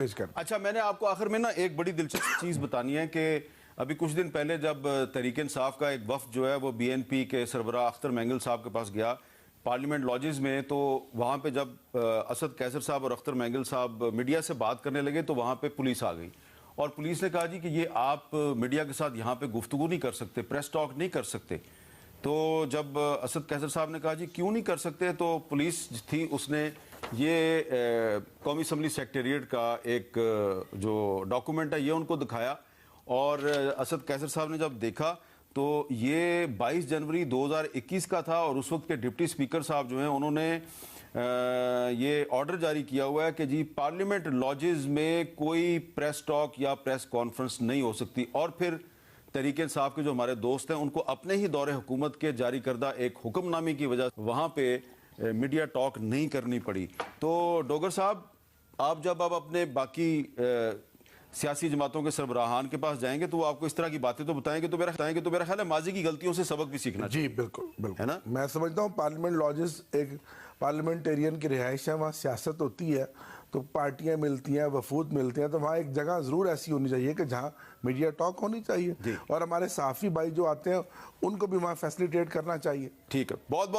अच्छा, मैंने आपको आखिर में ना एक बड़ी दिलचस्प चीज़ बतानी है कि अभी कुछ दिन पहले जब तहरीक इंसाफ का एक वफ्द जो है वो BNP के सरबराह अख्तर मैंगल साहब के पास गया पार्लियामेंट लॉजेस में, तो वहाँ पे जब असद कैसर साहब और अख्तर मैंगल साहब मीडिया से बात करने लगे तो वहाँ पे पुलिस आ गई और पुलिस ने कहा जी कि ये आप मीडिया के साथ यहाँ पे गुफ्तगू नहीं कर सकते, प्रेस टॉक नहीं कर सकते। तो जब असद कैसर साहब ने कहा जी क्यों नहीं कर सकते, तो पुलिस थी उसने ये कौमी असम्बली सेक्रेटेरिएट का एक जो डॉक्यूमेंट है ये उनको दिखाया और असद कैसर साहब ने जब देखा तो ये 22 जनवरी 2021 का था और उस वक्त के डिप्टी स्पीकर साहब जो हैं उन्होंने ये ऑर्डर जारी किया हुआ है कि जी पार्लियामेंट लॉजेस में कोई प्रेस टॉक या प्रेस कॉन्फ्रेंस नहीं हो सकती। और फिर तहरीक इंसाफ के जो हमारे दोस्त हैं उनको अपने ही दौरे हुकूमत के जारी करदा एक हुक्मनामे की वजह से वहाँ पे मीडिया टॉक नहीं करनी पड़ी। तो डोगर साहब, आप जब आप अपने बाकी सियासी जमातों के सरबराहान के पास जाएंगे तो वो आपको इस तरह की बातें तो बताएंगे, तो मेरा ख्याल है माजी की गलतियों से सबक भी सीखना चाहिए। जी बिल्कुल बिल्कुल, है ना? मैं समझता हूँ पार्लियामेंट लॉजेस एक पार्लियामेंटेरियन की रिहाइश है, वहाँ सियासत होती है तो पार्टियां मिलती हैं, वफूद मिलते हैं, तो वहाँ एक जगह ज़रूर ऐसी होनी चाहिए कि जहाँ मीडिया टॉक होनी चाहिए और हमारे सहाफ़ी भाई जो आते हैं उनको भी वहाँ फैसिलिटेट करना चाहिए। ठीक है, बहुत बहुत